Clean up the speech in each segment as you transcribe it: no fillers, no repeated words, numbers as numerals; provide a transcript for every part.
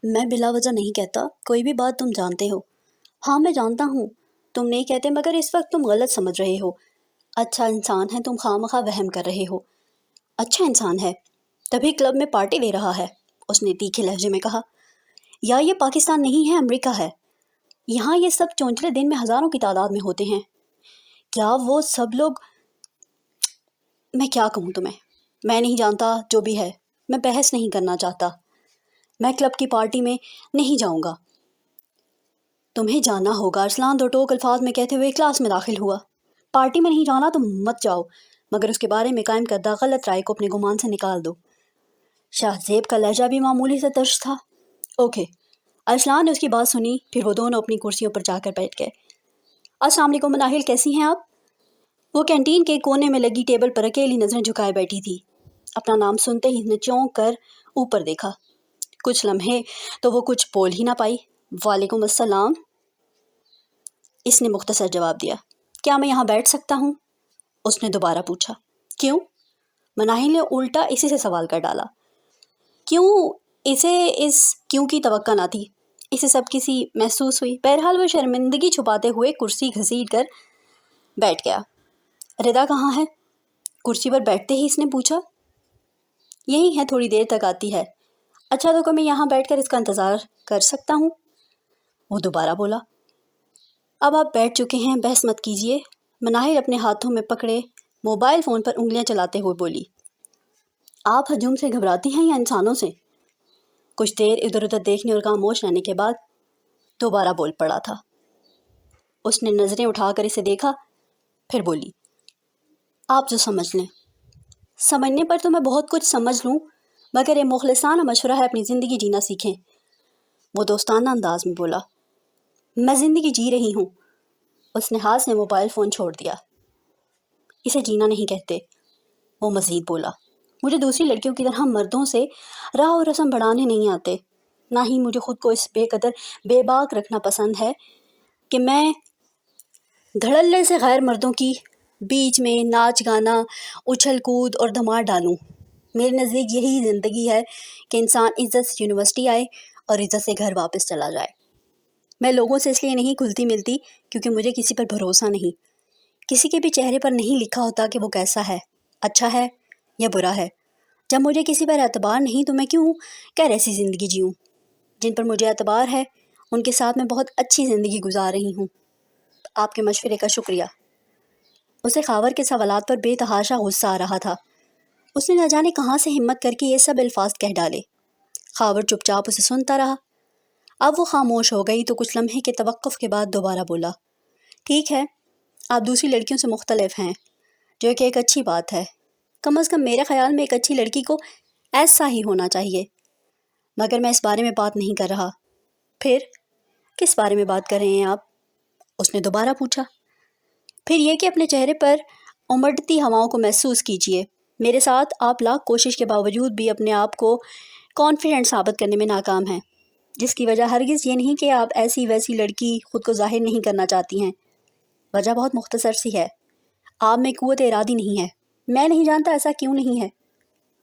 میں بلا وجہ نہیں کہتا، کوئی بھی بات تم جانتے ہو۔ ہاں میں جانتا ہوں، تم نہیں کہتے مگر اس وقت تم غلط سمجھ رہے ہو۔ اچھا انسان ہے، تم خواہ وہم کر رہے ہو۔ اچھا انسان ہے تبھی کلب میں پارٹی دے رہا ہے، اس نے تیکھے لہجے میں کہا۔ یا یہ پاکستان نہیں ہے، امریکہ ہے۔ یہاں یہ سب چونچلے دن میں ہزاروں کی تعداد میں ہوتے ہیں۔ کیا وہ سب لوگ، میں کیا کہوں تمہیں، میں نہیں جانتا، جو بھی ہے میں بحث نہیں کرنا چاہتا۔ میں کلب کی پارٹی میں نہیں جاؤں گا۔ تمہیں جانا ہوگا، ارسلان دو ٹوک الفاظ میں کہتے ہوئے کلاس میں داخل ہوا۔ پارٹی میں نہیں جانا تو مت جاؤ، مگر اس کے بارے میں قائم کردہ غلط رائے کو اپنے گمان سے نکال دو۔ شاہ زیب کا لہجہ بھی معمولی سے ترش تھا۔ اوکے، ارسلان نے اس کی بات سنی، پھر وہ دونوں اپنی کرسیوں پر جا کر بیٹھ گئے۔ السلام علیکم مناہل، کیسی ہیں آپ؟ وہ کینٹین کے کونے میں لگی ٹیبل پر اکیلی نظریں جھکائے بیٹھی تھی۔ اپنا نام سنتے ہی نے چونک کر اوپر دیکھا۔ کچھ لمحے تو وہ کچھ بول ہی نہ پائی۔ وعلیکم السلام، اس نے مختصر جواب دیا۔ کیا میں یہاں بیٹھ سکتا ہوں؟ اس نے دوبارہ پوچھا۔ کیوں؟ مناہل نے الٹا اسی سے سوال کر ڈالا۔ کیوں؟ اسے اس کیوں کی توقع نہ تھی۔ اسے سب کسی محسوس ہوئی۔ بہرحال وہ شرمندگی چھپاتے ہوئے کرسی گھسیٹ کر بیٹھ گیا۔ ردا کہاں ہے؟ کرسی پر بیٹھتے ہی اس نے پوچھا۔ یہی ہے، تھوڑی دیر تک آتی ہے۔ اچھا تو میں یہاں بیٹھ کر اس کا انتظار کر سکتا ہوں؟ وہ دوبارہ بولا۔ اب آپ بیٹھ چکے ہیں، بحث مت کیجیے۔ مناہل اپنے ہاتھوں میں پکڑے موبائل فون پر انگلیاں چلاتے ہوئے بولی۔ آپ ہجوم سے گھبراتی ہیں یا انسانوں سے؟ کچھ دیر ادھر ادھر دیکھنے اور خاموش رہنے کے بعد دوبارہ بول پڑا تھا۔ اس نے نظریں اٹھا کر اسے دیکھا، پھر بولی۔ آپ جو سمجھ لیں۔ سمجھنے پر تو میں بہت کچھ سمجھ لوں، مگر یہ مخلصانہ مشورہ ہے اپنی زندگی جینا سیکھیں۔ وہ دوستانہ انداز میں بولا۔ میں زندگی جی رہی ہوں۔ اس نے ہاتھ سے موبائل فون چھوڑ دیا۔ اسے جینا نہیں کہتے، وہ مزید بولا۔ مجھے دوسری لڑکیوں کی طرح مردوں سے راہ و رسم بڑھانے نہیں آتے، نہ ہی مجھے خود کو اس بے قدر بے باک رکھنا پسند ہے کہ میں دھڑلے سے غیر مردوں کی بیچ میں ناچ گانا، اچھل کود اور دھماڑ ڈالوں۔ میرے نزدیک یہی زندگی ہے کہ انسان عزت سے یونیورسٹی آئے اور عزت سے گھر واپس چلا جائے۔ میں لوگوں سے اس لیے نہیں کھلتی ملتی کیونکہ مجھے کسی پر بھروسہ نہیں۔ کسی کے بھی چہرے پر نہیں لکھا ہوتا کہ وہ کیسا ہے، اچھا ہے یا برا ہے۔ جب مجھے کسی پر اعتبار نہیں تو میں کیوں کر ایسی زندگی جیوں؟ جن پر مجھے اعتبار ہے ان کے ساتھ میں بہت اچھی زندگی گزار رہی ہوں۔ آپ کے مشورے کا شکریہ۔ اسے خاور کے سوالات پر بے تحاشا غصہ آ رہا تھا۔ اس نے نہ جانے کہاں سے ہمت کر کے یہ سب الفاظ کہہ ڈالے۔ خاور چپ چاپ اسے سنتا رہا۔ اب وہ خاموش ہو گئی تو کچھ لمحے کے توقف کے بعد دوبارہ بولا۔ ٹھیک ہے، آپ دوسری لڑکیوں سے مختلف ہیں، جو کہ ایک اچھی بات ہے۔ کم از کم میرے خیال میں ایک اچھی لڑکی کو ایسا ہی ہونا چاہیے، مگر میں اس بارے میں بات نہیں کر رہا۔ پھر کس بارے میں بات کر رہے ہیں آپ؟ اس نے دوبارہ پوچھا۔ پھر یہ کہ اپنے چہرے پر امڑتی ہواؤں کو محسوس کیجیے۔ میرے ساتھ آپ لاکھ کوشش کے باوجود بھی اپنے آپ کو کانفیڈنٹ ثابت کرنے میں ناکام ہیں، جس کی وجہ ہرگز یہ نہیں کہ آپ ایسی ویسی لڑکی خود کو ظاہر نہیں کرنا چاہتی ہیں۔ وجہ بہت مختصر سی ہے، آپ میں قوت ارادی نہیں ہے۔ میں نہیں جانتا ایسا کیوں نہیں ہے،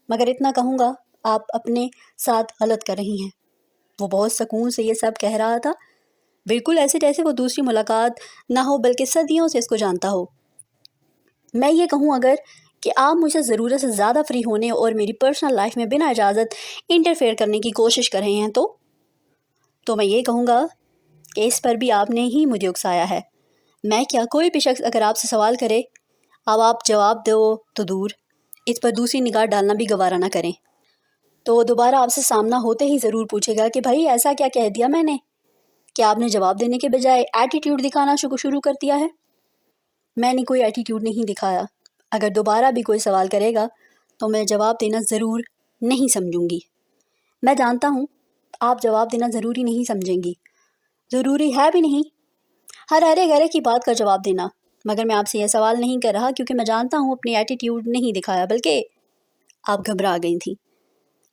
مگر اتنا کہوں گا، آپ اپنے ساتھ غلط کر رہی ہیں۔ وہ بہت سکون سے یہ سب کہہ رہا تھا، بالکل ایسے جیسے وہ دوسری ملاقات نہ ہو بلکہ صدیوں سے اس کو جانتا ہو۔ میں یہ کہوں اگر کہ آپ مجھے ضرورت سے زیادہ فری ہونے اور میری پرسنل لائف میں بنا اجازت انٹرفیئر کرنے کی کوشش کر رہے ہیں تو میں یہ کہوں گا کہ اس پر بھی آپ نے ہی مجھے اکسایا ہے۔ میں کیا، کوئی بھی شخص اگر آپ سے سوال کرے، اب آپ جواب دو تو دور، اس پر دوسری نگاہ ڈالنا بھی گوارا نہ کریں، تو وہ دوبارہ آپ سے سامنا ہوتے ہی ضرور پوچھے گا کہ بھائی ایسا کیا کہہ دیا میں نے کہ آپ نے جواب دینے کے بجائے ایٹیٹیوڈ دکھانا شروع کر دیا ہے؟ میں نے کوئی ایٹیٹیوڈ نہیں دکھایا۔ اگر دوبارہ بھی کوئی سوال کرے گا تو میں جواب دینا ضرور نہیں سمجھوں گی۔ میں جانتا ہوں آپ جواب دینا ضروری نہیں سمجھیں گی، ضروری ہے بھی نہیں ہر ارے گرے کی بات کا جواب دینا، مگر میں آپ سے یہ سوال نہیں کر رہا کیونکہ میں جانتا ہوں اپنی ایٹیٹیوڈ نہیں دکھایا، بلکہ آپ گھبرا گئی تھیں۔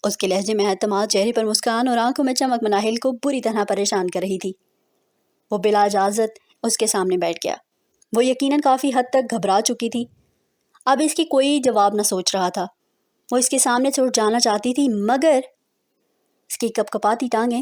اس کے لہجے میں اعتماد، چہرے پر مسکان اور آنکھوں میں چمک مناہل کو بری طرح پریشان کر رہی تھی۔ وہ بلا اجازت اس کے سامنے بیٹھ گیا۔ وہ یقیناً کافی حد تک گھبرا چکی تھی، اب اس کی کوئی جواب نہ سوچ رہا تھا۔ وہ اس کے سامنے سے اٹھ جانا چاہتی تھی، مگر اس کی کپکپاتی ٹانگیں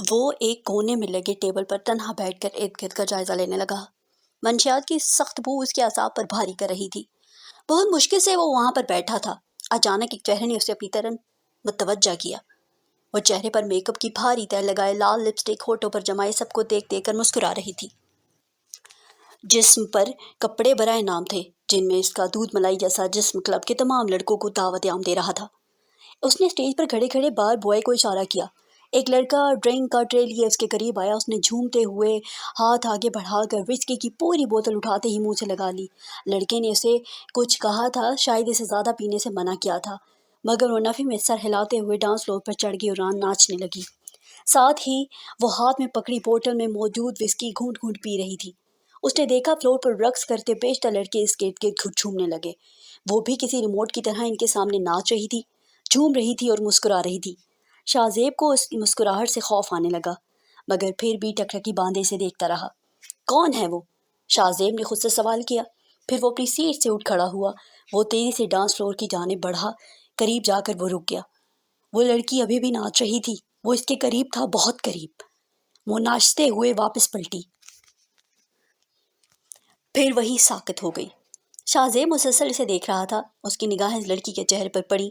وہ ایک کونے میں لگے ٹیبل پر تنہا بیٹھ کر ارد گرد کا جائزہ لینے لگا۔ منشیات کی سخت بو اس کے اعصاب پر بھاری کر رہی تھی۔ بہت مشکل سے وہ وہاں پر بیٹھا تھا۔ اچانک ایک چہرے نے اسے اپنی طرف متوجہ کیا۔ وہ چہرے پر میک اپ کی بھاری تہ لگائے، لال لپسٹک ہونٹوں پر جمائے، سب کو دیکھ دیکھ کر مسکرا رہی تھی۔ جسم پر کپڑے برائے نام تھے، جن میں اس کا دودھ ملائی جیسا جسم کلب کے تمام لڑکوں کو دعوت عام دے رہا تھا۔ اس نے اسٹیج پر کھڑے کھڑے بار بوائے کو اشارہ کیا۔ ایک لڑکا ڈرنک کا ٹرے لیے اس کے قریب آیا۔ اس نے جھومتے ہوئے ہاتھ آگے بڑھا کر وسکی کی پوری بوتل اٹھاتے ہی منہ سے لگا لی۔ لڑکے نے اسے کچھ کہا تھا، شاید اسے زیادہ پینے سے منع کیا تھا، مگر وہ نفی میں سر ہلاتے ہوئے ڈانس فلور پر چڑھ گئی اور ناچنے لگی۔ ساتھ ہی وہ ہاتھ میں پکڑی بوتل میں موجود وسکی گھونٹ گھونٹ پی رہی تھی۔ اس نے دیکھا فلور پر رقص کرتے بیشتر لڑکے اس کے ارد گرد جھومنے لگے۔ وہ بھی کسی ریموٹ کی طرح ان کے سامنے ناچ رہی تھی، جھوم رہی تھی اور مسکرا رہی تھی۔ شاہ زیب کو اس کی مسکراہٹ سے خوف آنے لگا، مگر پھر بھی ٹکٹکی باندھے سے دیکھتا رہا۔ کون ہے وہ؟ شاہ زیب نے خود سے سوال کیا۔ پھر وہ اپنی سیٹ سے اٹھ کھڑا ہوا۔ وہ تیزی سے ڈانس فلور کی جانب بڑھا۔ قریب جا کر وہ رک گیا۔ وہ لڑکی ابھی بھی ناچ رہی تھی۔ وہ اس کے قریب تھا، بہت قریب۔ وہ ناچتے ہوئے واپس پلٹی، پھر وہی ساکت ہو گئی۔ شاہ زیب مسلسل اسے دیکھ رہا تھا۔ اس کی نگاہیں اس لڑکی کے چہرے پر پڑی۔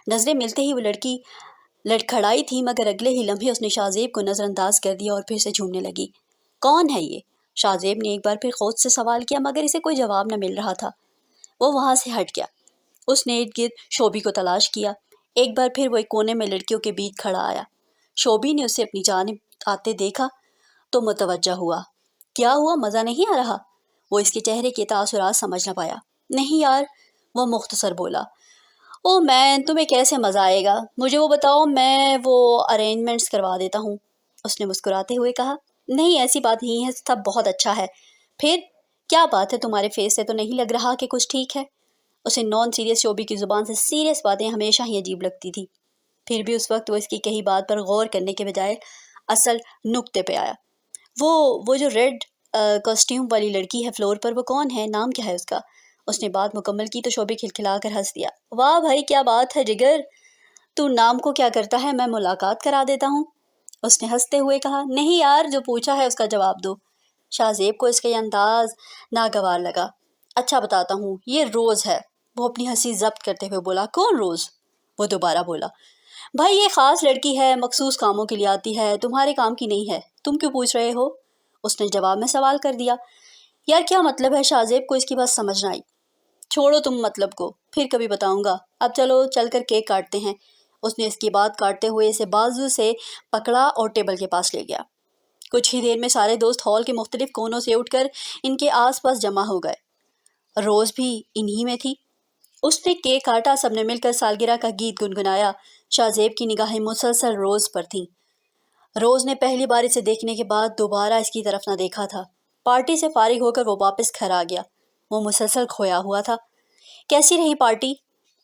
نظریں ملتے ہی وہ لڑکی لڑکھڑائی تھی، مگر اگلے ہی لمحے اس نے شاہ زیب کو نظر انداز کر دیا اور پھر سے جھومنے لگی۔ کون ہے یہ؟ شاہ زیب نے ایک بار پھر خود سے سوال کیا، مگر اسے کوئی جواب نہ مل رہا تھا۔ وہ وہاں سے ہٹ گیا۔ اس نے ارد گرد شوبی کو تلاش کیا۔ ایک بار پھر وہ ایک کونے میں لڑکیوں کے بیچ کھڑا آیا۔ شوبی نے اسے اپنی جانب آتے دیکھا تو متوجہ ہوا۔ کیا ہوا، مزہ نہیں آ رہا؟ وہ اس کے چہرے کے تاثرات سمجھ نہ پایا۔ نہیں یار، وہ مختصر بولا۔ او مین، تمہیں کیسے مزہ آئے گا؟ مجھے وہ بتاؤ، میں وہ ارینجمنٹس کروا دیتا ہوں۔ اس نے مسکراتے ہوئے کہا۔ نہیں، ایسی بات نہیں ہے، سب بہت اچھا ہے۔ پھر کیا بات ہے، تمہارے فیس سے تو نہیں لگ رہا کہ کچھ ٹھیک ہے۔ اسے نان سیریس شوبی کی زبان سے سیریس باتیں ہمیشہ ہی عجیب لگتی تھی۔ پھر بھی اس وقت وہ اس کی کہی بات پر غور کرنے کے بجائے اصل نقطے پہ آیا۔ وہ جو ریڈ کاسٹیوم والی لڑکی ہے فلور پر، وہ کون ہے؟ نام کیا ہے اس کا؟ اس نے بات مکمل کی تو شوبی کھلکھلا کر ہنس دیا۔ واہ بھائی، کیا بات ہے جگر، تو نام کو کیا کرتا ہے، میں ملاقات کرا دیتا ہوں۔ اس نے ہنستے ہوئے کہا۔ نہیں یار، جو پوچھا ہے اس کا جواب دو۔ شاہ زیب کو اس کا یہ انداز ناگوار لگا۔ اچھا بتاتا ہوں، یہ روز ہے۔ وہ اپنی ہنسی ضبط کرتے ہوئے بولا۔ کون روز؟ وہ دوبارہ بولا۔ بھائی، یہ خاص لڑکی ہے، مخصوص کاموں کے لیے آتی ہے، تمہارے کام کی نہیں ہے۔ تم کیوں پوچھ رہے ہو؟ اس نے جواب میں سوال کر دیا۔ یار کیا مطلب ہے؟ شاہ زیب کو اس کی بات سمجھ نہ آئی۔ چھوڑو تم مطلب کو، پھر کبھی بتاؤں گا، اب چلو چل کر کیک کاٹتے ہیں۔ اس نے اس کی بات کاٹتے ہوئے اسے بازو سے پکڑا اور ٹیبل کے پاس لے گیا۔ کچھ ہی دیر میں سارے دوست ہال کے مختلف کونوں سے اٹھ کر ان کے آس پاس جمع ہو گئے۔ روز بھی انہی میں تھی۔ اس نے کیک کاٹا، سب نے مل کر سالگرہ کا گیت گنگنایا۔ شاہ زیب کی نگاہیں مسلسل روز پر تھیں۔ روز نے پہلی بار اسے دیکھنے کے بعد دوبارہ اس کی طرف نہ دیکھا تھا۔ پارٹی سے فارغ ہو کر وہ واپس گھر آ گیا۔ وہ مسلسل کھویا ہوا تھا۔ کیسی رہی پارٹی؟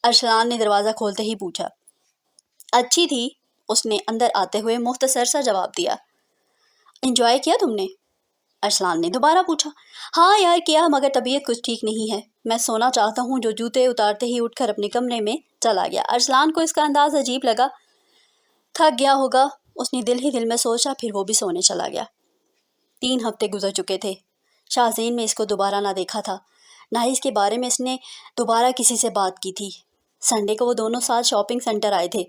ارسلان نے دروازہ کھولتے ہی پوچھا۔ اچھی تھی، اس نے اندر آتے ہوئے مختصر سا جواب دیا۔ انجوائے کیا تم نے؟ ارسلان نے دوبارہ پوچھا۔ ہاں یار کیا، مگر طبیعت کچھ ٹھیک نہیں ہے، میں سونا چاہتا ہوں۔ جو جوتے اتارتے ہی اٹھ کر اپنے کمرے میں چلا گیا۔ ارسلان کو اس کا انداز عجیب لگا۔ تھک گیا ہوگا، اس نے دل ہی دل میں سوچا، پھر وہ بھی سونے چلا گیا۔ 3 ہفتے گزر چکے تھے۔ شاہ زین میں اس کو دوبارہ نہ دیکھا تھا، نہ ہی اس کے بارے میں اس نے دوبارہ کسی سے بات کی تھی۔ سنڈے کو وہ دونوں ساتھ شاپنگ سینٹر آئے تھے۔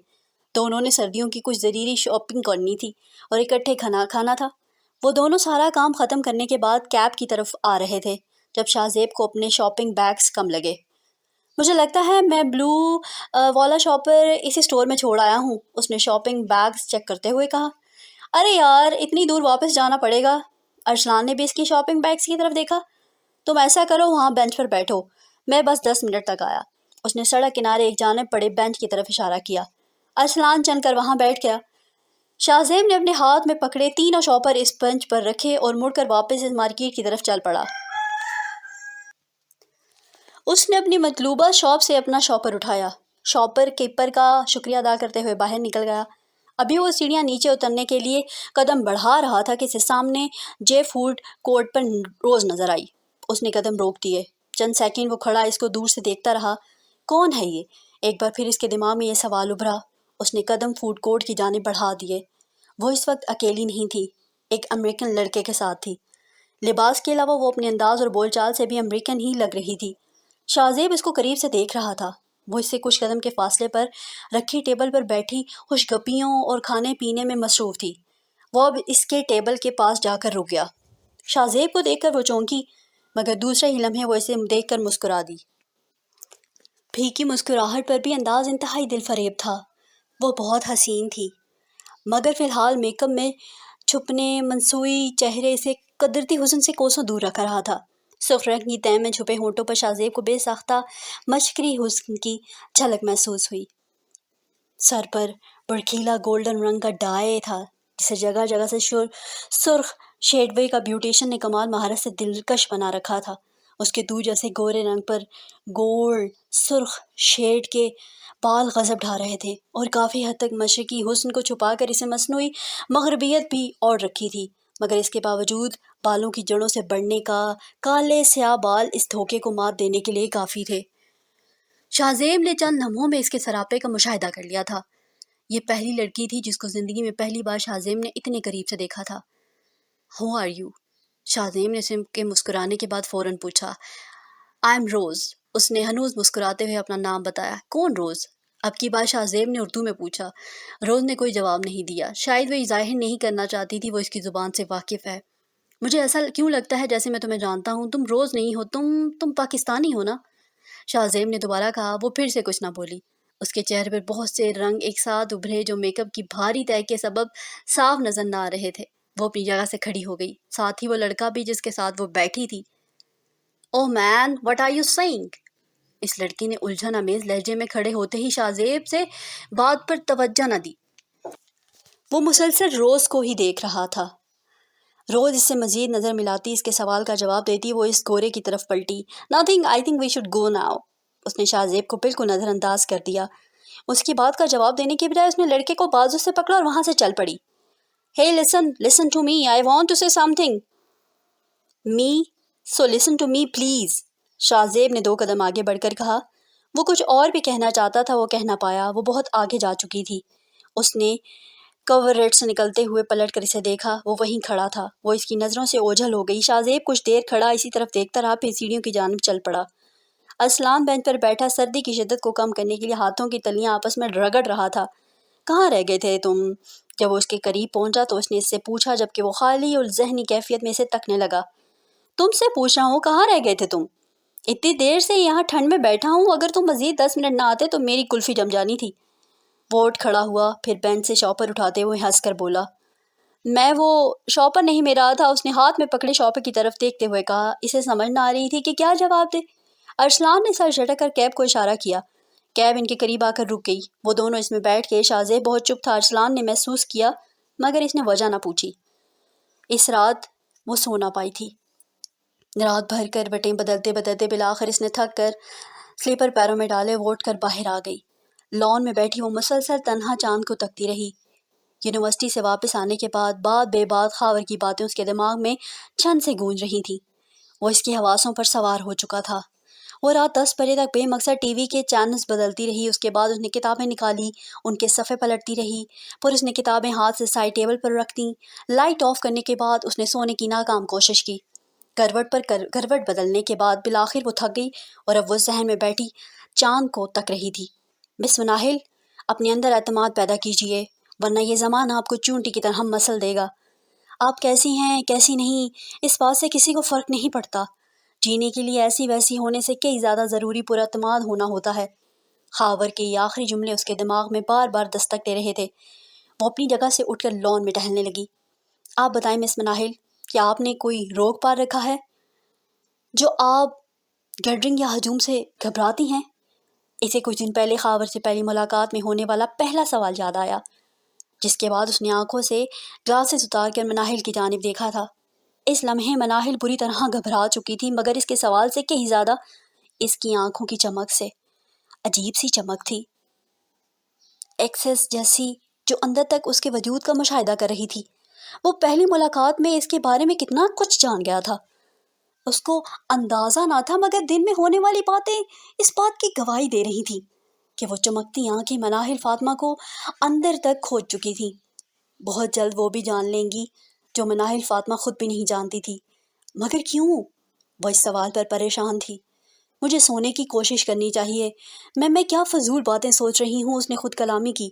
دونوں نے سردیوں کی کچھ ضروری شاپنگ کرنی تھی اور اکٹھے کھانا کھانا تھا۔ وہ دونوں سارا کام ختم کرنے کے بعد کیب کی طرف آ رہے تھے جب شاہ زیب کو اپنے شاپنگ بیگز کم لگے۔ مجھے لگتا ہے میں بلو والا شاپر اسی اسٹور میں چھوڑ آیا ہوں، اس نے شاپنگ بیگز چیک کرتے ہوئے کہا۔ ارے یار، اتنی دور واپس جانا پڑے گا۔ ارسلان نے بھی اس کی شاپنگ بیگز کی طرف دیکھا۔ تم ایسا کرو، وہاں بینچ پر بیٹھو، میں بس 10 منٹ تک آیا۔ اس نے سڑک کنارے ایک جانب پڑے بینچ کی طرف اشارہ کیا۔ ارسلان چل کر وہاں بیٹھ گیا۔ شاہ زیب نے اپنے ہاتھ میں پکڑے 3 شاپر اس بینچ پر رکھے اور مڑ کر واپس اس مارکیٹ کی طرف چل پڑا۔ اس نے اپنی مطلوبہ شاپ سے اپنا شاپر اٹھایا، شاپر کیپر کا شکریہ ادا کرتے ہوئے باہر نکل گیا۔ ابھی وہ سیڑھیاں نیچے اترنے کے لیے قدم بڑھا رہا تھا کہ اسے سامنے جے فوڈ کورٹ پر روز نظر آئی۔ اس نے قدم روک دیے۔ چند سیکنڈ وہ کھڑا اس کو دور سے دیکھتا رہا۔ کون ہے یہ؟ ایک بار پھر اس کے دماغ میں یہ سوال ابھرا۔ اس نے قدم فوڈ کورٹ کی جانب بڑھا دیے۔ وہ اس وقت اکیلی نہیں تھی، ایک امریکن لڑکے کے ساتھ تھی۔ لباس کے علاوہ وہ اپنے انداز اور بول چال سے بھی امریکن ہی لگ رہی تھی۔ شاہ زیب اس کو قریب سے دیکھ رہا تھا۔ وہ اس سے کچھ قدم کے فاصلے پر رکھی ٹیبل پر بیٹھی خوش گپیوں اور کھانے پینے میں مصروف تھی۔ وہ اب اس کے ٹیبل کے پاس جا کر رک گیا۔ شاہ زیب کو دیکھ کر وہ چونکی، مگر دوسرے ہی لمحے وہ اسے دیکھ کر مسکرا دی۔ پھیکی مسکراہٹ پر بھی انداز انتہائی دل فریب تھا۔ وہ بہت حسین تھی، مگر فی الحال میک اپ میں چھپنے منسوئی چہرے سے قدرتی حسن سے کوسوں دور رکھ رہا تھا۔ سرخ رنگ کی تہ میں چھپے ہونٹوں پر شاہ زیب کو بے ساختہ مشکری حسن کی جھلک محسوس ہوئی۔ سر پر بڑکیلا گولڈن رنگ کا ڈائی تھا جسے جگہ جگہ سے سرخ شیڈوے کا بیوٹیشن نے کمال مہارت سے دلکش بنا رکھا تھا۔ اس کے دودھ جیسے گورے رنگ پر گولڈ سرخ شیڈ کے بال غضب ڈھا رہے تھے اور کافی حد تک مشرقی حسن کو چھپا کر اسے مصنوعی مغربیت بھی اوڑھ رکھی تھی، مگر اس کے باوجود بالوں کی جڑوں سے بڑھنے کا کالے سیاہ بال اس دھوکے کو مات دینے کے لیے کافی تھے۔ شاہ زیب نے چند لمحوں میں اس کے سراپے کا مشاہدہ کر لیا تھا۔ یہ پہلی لڑکی تھی جس کو زندگی میں پہلی بار شاہ زیب نے اتنے قریب سے دیکھا تھا۔ Who are you? شاہ زیب نے اسے کے مسکرانے کے بعد فوراً پوچھا۔ آئی ایم روز۔ اس نے ہنوز مسکراتے ہوئے اپنا نام بتایا۔ کون روز؟ اب کی بار شاہ زیب نے اردو میں پوچھا۔ روز نے کوئی جواب نہیں دیا، شاید وہ یہ ظاہر نہیں کرنا چاہتی تھی وہ اس کی زبان سے واقف ہے۔ مجھے ایسا کیوں لگتا ہے جیسے میں تمہیں جانتا ہوں، تم روز نہیں ہو، تم پاکستانی ہو نا؟ شاہ زیب نے دوبارہ کہا۔ وہ پھر سے کچھ نہ بولی۔ اس کے چہرے پر بہت سے رنگ ایک ساتھ ابھرے جو میک اپ کی بھاری تہ کے سبب صاف نظر نہ آ رہے تھے۔ وہ اپنی جگہ سے کھڑی ہو گئی، ساتھ ہی وہ لڑکا بھی جس کے ساتھ وہ بیٹھی تھی۔ اوہ مین، واٹ آر یو سیئنگ؟ اس لڑکی نے الجھن آمیز لہجے میں کھڑے ہوتے ہی شاہ زیب سے بات پر توجہ نہ دی۔ وہ مسلسل روز کو ہی دیکھ رہا تھا۔ روز اس سے مزید نظر ملاتی، اس کے سوال کا جواب دیتی، وہ اس گورے کی طرف پلٹی۔ Nothing, I think we should go now. اس نے شاہ زیب کو بالکل نظر انداز کر دیا۔ اس کی بات کا جواب دینے کے بجائے اس نے لڑکے کو بازو سے پکڑا اور وہاں سے چل پڑی۔ Hey, listen to me. I want to say something. Me? So listen to me, please. شاہ زیب نے 2 قدم آگے بڑھ کر کہا۔ وہ کچھ اور بھی کہنا چاہتا تھا، وہ کہہ نہ پایا، وہ بہت آگے جا چکی تھی۔ اس نے کورٹ سے نکلتے ہوئے پلٹ کر اسے دیکھا، وہ وہیں کھڑا تھا۔ وہ اس کی نظروں سے اوجھل ہو گئی۔ شاہ زیب کچھ دیر کھڑا اسی طرف دیکھتا رہا، پھر سیڑھیوں کی جانب چل پڑا۔ ارسلان بینچ پر بیٹھا سردی کی شدت کو کم کرنے کے لیے ہاتھوں کی تلیاں آپس میں رگڑ رہا تھا۔ کہاں رہ گئے تھے تم؟ جب وہ اس کے قریب پہنچا تو اس نے اس سے پوچھا، جبکہ وہ خالی اور ذہنی کیفیت میں اسے تکنے لگا۔ تم سے پوچھ رہا ہوں، کہاں رہ گئے تھے تم؟ اتنی دیر سے یہاں ٹھنڈ میں بیٹھا ہوں، اگر تم مزید 10 منٹ نہ آتے تو میری کلفی جم جانی تھی۔ وہ اٹھ کھڑا ہوا، پھر بینچ سے شاپر اٹھاتے ہوئے ہنس کر بولا۔ میں وہ شاپر نہیں میں رہا تھا۔ اس نے ہاتھ میں پکڑے شاپر کی طرف دیکھتے ہوئے کہا۔ اسے سمجھ نہ آ رہی تھی کہ کیا جواب دے۔ ارسلان نے سر جھٹک کر کیب کو اشارہ کیا۔ کیب ان کے قریب آ کر رک گئی۔ وہ دونوں اس میں بیٹھ گئے۔ شاہ زیب بہت چپ تھا، ارسلان نے محسوس کیا، مگر اس نے وجہ نہ پوچھی۔ اس رات وہ سو نہ پائی تھی۔ رات بھر کروٹیں بدلتے بدلتے بالآخر اس نے تھک کر سلیپر پیروں میں ڈالے، وہ اٹھ کر باہر آ گئی۔ لان میں بیٹھی وہ مسلسل تنہا چاند کو تکتی رہی۔ یونیورسٹی سے واپس آنے کے بعد بات بے بات خاور کی باتیں اس کے دماغ میں چھن سے گونج رہی تھیں۔ وہ اس کی حواسوں پر سوار ہو چکا تھا۔ وہ رات 10 بجے تک بے مقصد ٹی وی کے چینلز بدلتی رہی۔ اس کے بعد اس نے کتابیں نکالی، ان کے صفحے پلٹتی رہی، پھر اس نے کتابیں ہاتھ سے سائڈ ٹیبل پر رکھ دیں۔ لائٹ آف کرنے کے بعد اس نے سونے کی ناکام کوشش کی۔ کروٹ پر کروٹ بدلنے کے بعد بالآخر وہ تھک گئی اور اب وہ ذہن میں بیٹھی چاند کو تک رہی تھی۔ مس مناہل، اپنے اندر اعتماد پیدا کیجیے، ورنہ یہ زمانہ آپ کو چونٹی کی طرح مسل دے گا۔ آپ کیسی ہیں کیسی نہیں، اس بات سے کسی کو فرق نہیں پڑتا۔ جینے کے لیے ایسی ویسی ہونے سے کئی زیادہ ضروری پراعتماد ہونا ہوتا ہے۔ خاور کے یہ آخری جملے اس کے دماغ میں بار بار دستک دے رہے تھے۔ وہ اپنی جگہ سے اٹھ کر لان میں ٹہلنے لگی۔ آپ بتائیں مس مناہل، کیا آپ نے کوئی روک پار رکھا ہے جو آپ گیدرنگ یا ہجوم سے گھبراتی ہیں؟ اسے کچھ دن پہلے خاور سے پہلی ملاقات میں ہونے والا پہلا سوال یاد آیا، جس کے بعد اس نے آنکھوں سے گلاسز اتار کر مناہل کی جانب دیکھا تھا۔ اس لمحے مناہل بری طرح گھبرا چکی تھی، مگر اس کے سوال سے کہیں زیادہ اس کی آنکھوں کی چمک سے۔ عجیب سی چمک تھی، ایکسس جیسی، جو اندر تک اس کے وجود کا مشاہدہ کر رہی تھی۔ وہ پہلی ملاقات میں اس کے بارے میں کتنا کچھ جان گیا تھا، اس کو اندازہ نہ تھا، مگر دن میں ہونے والی باتیں اس بات کی گواہی دے رہی تھیں کہ وہ چمکتی آنکھیں مناہل فاطمہ کو اندر تک کھوج چکی تھیں۔ بہت جلد وہ بھی جان لیں گی جو مناہل فاطمہ خود بھی نہیں جانتی تھی۔ مگر کیوں؟ وہ اس سوال پر پریشان تھی۔ مجھے سونے کی کوشش کرنی چاہیے، میں کیا فضول باتیں سوچ رہی ہوں، اس نے خود کلامی کی۔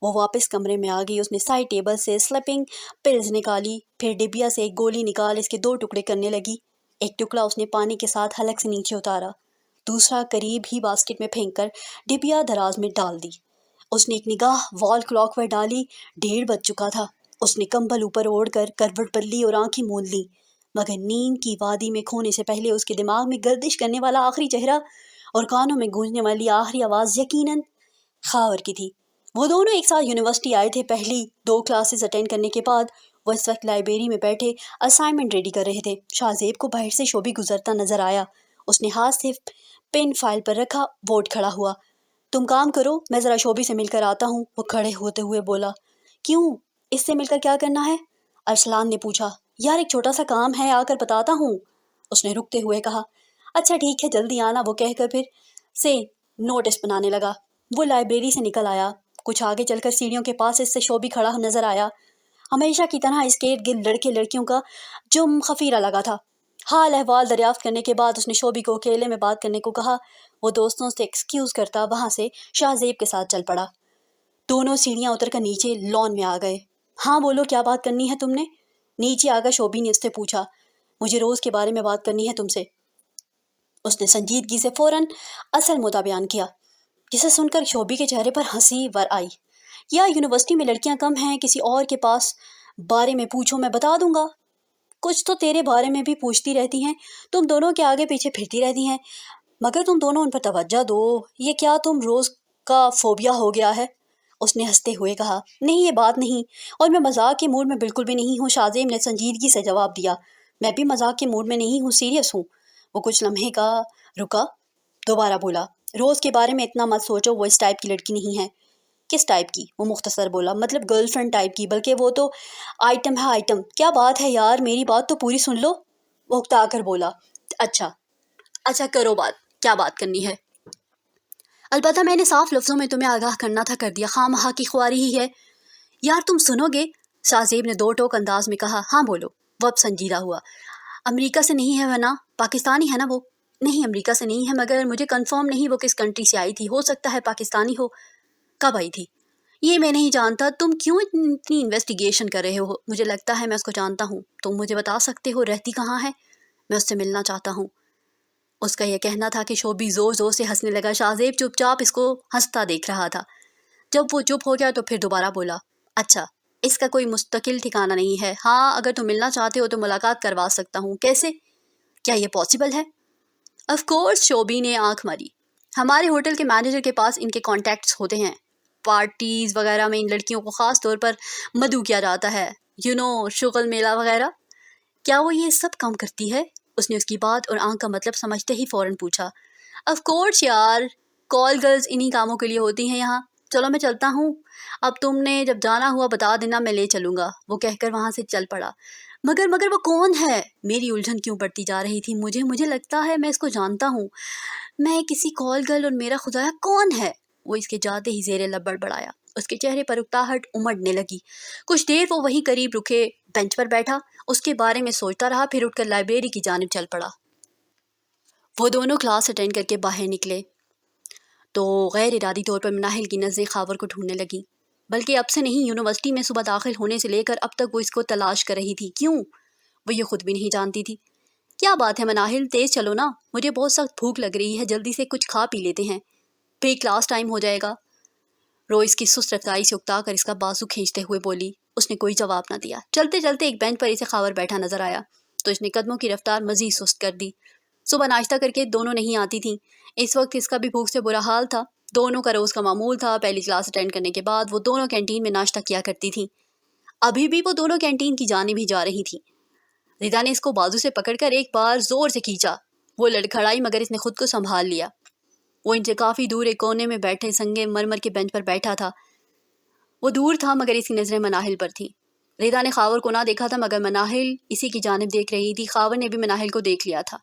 وہ واپس کمرے میں آ گئی۔ اس نے سائڈ ٹیبل سے سلیپنگ پلز نکالی، پھر ڈبیا سے ایک گولی نکال اس کے 2 ٹکڑے کرنے لگی۔ ایک ٹکڑا اس نے پانی کے ساتھ حلق سے نیچے اتارا، دوسرا قریب ہی باسکٹ میں پھینک کر ڈبیا دراز میں ڈال دی۔ اس نے ایک نگاہ وال کلاک پر ڈالی، 1:30 بج چکا تھا۔ اس نے کمبل اوپر اوڑھ کر کروٹ بدلی اور آنکھیں موند لیں، مگر نیند کی وادی میں کھونے سے پہلے اس کے دماغ میں گردش کرنے والا آخری چہرہ اور کانوں میں گونجنے والی آخری آواز یقیناً خاور کی تھی۔ وہ دونوں ایک ساتھ یونیورسٹی آئے تھے۔ پہلی 2 کلاسز اٹینڈ کرنے کے بعد وہ اس وقت لائبریری میں بیٹھے اسائنمنٹ ریڈی کر رہے تھے۔ شاہ زیب کو باہر سے شوبی گزرتا نظر آیا۔ اس نے ہاتھ سے پین فائل پر رکھا، بورڈ کھڑا ہوا۔ تم کام کرو، میں ذرا شوبی سے مل کر آتا ہوں، وہ کھڑے ہوتے ہوئے بولا۔ کیوں؟ اس سے مل کر کیا کرنا ہے؟ ارسلان نے پوچھا۔ یار ایک چھوٹا سا کام ہے، آ کر بتاتا ہوں، اس نے رکتے ہوئے کہا۔ اچھا ٹھیک ہے، جلدی آنا، وہ کہہ کر پھر سے نوٹس بنانے لگا۔ وہ لائبریری سے نکل آیا۔ کچھ آگے چل کر سیڑھیوں کے پاس اس سے شوبی کھڑا نظر آیا۔ ہمیشہ کی طرح اس کے ارد گرد لڑکے لڑکیوں کا جم خفیرہ لگا تھا۔ حال احوال دریافت کرنے کے بعد اس نے شوبی کو اکیلے میں بات کرنے کو کہا۔ وہ دوستوں سے ایکسکیوز کرتا وہاں سے شاہ زیب کے ساتھ چل پڑا۔ دونوں سیڑھیاں اتر کر نیچے لان میں آ گئے۔ ہاں بولو، کیا بات کرنی ہے تم نے؟ نیچے آ کر شوبی نے اس سے پوچھا۔ مجھے روز کے بارے میں بات کرنی ہے تم سے۔ اس نے سنجیدگی سے فوراً اصل مدعا بیان کیا، جسے سن کر شوبی کے چہرے پر ہنسی ور آئی۔ یا یونیورسٹی میں لڑکیاں کم ہیں، کسی اور کے پاس بارے میں پوچھو، میں بتا دوں گا۔ کچھ تو تیرے بارے میں بھی پوچھتی رہتی ہیں، تم دونوں کے آگے پیچھے پھرتی رہتی ہیں، مگر تم دونوں ان پر توجہ دو۔ یہ کیا تم روز کا فوبیا ہو گیا ہے؟ اس نے ہنستے ہوئے کہا۔ نہیں، یہ بات نہیں، اور میں مذاق کے موڈ میں بالکل بھی نہیں ہوں، شاہ زیب نے سنجیدگی سے جواب دیا۔ میں بھی مذاق کے موڈ میں نہیں ہوں، سیریس ہوں۔ وہ کچھ لمحے کا رکا، دوبارہ بولا۔ روز کے بارے میں اتنا مت سوچو، وہ اس ٹائپ کی لڑکی نہیں ہے۔ کس ٹائپ کی؟ وہ مختصر بولا۔ مطلب گرل فرینڈ ٹائپ کی، بلکہ وہ تو آئٹم ہے آئٹم۔ کیا بات ہے یار، میری بات تو پوری سن لو، وہ اکتا کر بولا۔ اچھا کرو بات، کیا بات کرنی ہے؟ البتہ میں نے صاف لفظوں میں تمہیں آگاہ کرنا تھا، کر دیا، خواہ مخواہ کی خواری ہی ہے۔ یار تم سنو گے؟ شاہ زیب نے 2 ٹوک انداز میں کہا۔ ہاں بولو، وہ اب سنجیدہ ہوا۔ امریکہ سے نہیں ہے ورنہ پاکستانی ہے نا وہ؟ نہیں، امریکہ سے نہیں ہے، مگر مجھے کنفرم نہیں وہ کس کنٹری سے آئی تھی، ہو سکتا ہے پاکستانی ہو۔ کب آئی تھی؟ یہ میں نہیں جانتا۔ تم کیوں اتنی انویسٹیگیشن کر رہے ہو؟ مجھے لگتا ہے میں اس کو جانتا ہوں۔ تم مجھے بتا سکتے ہو رہتی کہاں ہے؟ میں اس سے ملنا چاہتا ہوں۔ اس کا یہ کہنا تھا کہ شوبی زور زور سے ہنسنے لگا۔ شاہ زیب چپ چاپ اس کو ہنستا دیکھ رہا تھا۔ جب وہ چپ ہو گیا تو پھر دوبارہ بولا۔ اچھا، اس کا کوئی مستقل ٹھکانہ نہیں ہے؟ ہاں، اگر تم ملنا چاہتے ہو تو ملاقات کروا سکتا ہوں۔ کیسے؟ کیا یہ پاسبل ہے؟ آف کورس، شوبی نے آنکھ ماری۔ ہمارے ہوٹل کے مینیجر کے پاس ان کے کانٹیکٹس ہوتے ہیں، پارٹیز وغیرہ میں ان لڑکیوں کو خاص طور پر مدعو کیا جاتا ہے، شغل میلہ وغیرہ۔ کیا وہ یہ سب کام کرتی ہے؟ اس نے اس کی بات اور آنکھ کا مطلب سمجھتے ہی فوراً پوچھا۔ آف کورس یار، کال گرلز انہی کاموں کے لیے ہوتی ہیں یہاں۔ چلو میں چلتا ہوں، اب تم نے جب جانا ہوا بتا دینا، میں لے چلوں گا، وہ کہہ کر وہاں سے چل پڑا۔ مگر وہ کون ہے؟ میری الجھن کیوں بڑھتی جا رہی تھی۔ مجھے لگتا ہے میں اس کو جانتا ہوں، میں کسی کال گرل، اور میرا خدایا کون ہے؟ وہ اس کے جاتے ہی زیر لب بڑبڑایا۔ اس کے چہرے پر اکتاہٹ امڑنے لگی۔ کچھ دیر وہ وہیں قریب رکے بینچ پر بیٹھا، اس کے بارے میں سوچتا رہا، پھر اٹھ کر لائبریری کی جانب چل پڑا۔ وہ دونوں کلاس اٹینڈ کر کے باہر نکلے تو غیر ارادی طور پر مناہل کی نظریں خاور کو ڈھونڈنے لگیں، بلکہ اب سے نہیں، یونیورسٹی میں صبح داخل ہونے سے لے کر اب تک وہ اس کو تلاش کر رہی تھی۔ کیوں؟ وہ یہ خود بھی نہیں جانتی تھی۔ کیا بات ہے مناہل، تیز چلو نا، مجھے بہت سخت بھوک لگ رہی ہے، جلدی سے کچھ کھا پی لیتے ہیں، پھر کلاس ٹائم ہو جائے گا۔ رو اس کی سست رفتاری سے اکتا کر اس کا بازو کھینچتے ہوئے بولی۔ اس نے کوئی جواب نہ دیا۔ چلتے چلتے ایک بینچ پر اسے خاور بیٹھا نظر آیا تو اس نے قدموں کی رفتار مزید سست کر دی۔ صبح ناشتہ کر کے دونوں نہیں آتی تھیں، اس وقت اس کا بھی بھوک سے برا حال تھا۔ دونوں کا روز کا معمول تھا، پہلی کلاس اٹینڈ کرنے کے بعد وہ دونوں کینٹین میں ناشتہ کیا کرتی تھیں۔ ابھی بھی وہ دونوں کینٹین کی جانب ہی جا رہی تھیں۔ ردا نے اس کو بازو سے پکڑ کر ایک بار زور سے کھینچا۔ وہ لڑکھڑائی، مگر اس نے خود کو سنبھال لیا۔ وہ ان سے کافی دور ایک کونے میں بیٹھے سنگے مرمر کے بینچ پر بیٹھا تھا۔ وہ دور تھا مگر اس کی نظریں مناہل پر تھیں۔ ردا نے خاور کو نہ دیکھا تھا مگر مناہل اسی کی جانب دیکھ رہی تھی۔ خاور نے بھی مناہل کو دیکھ لیا تھا۔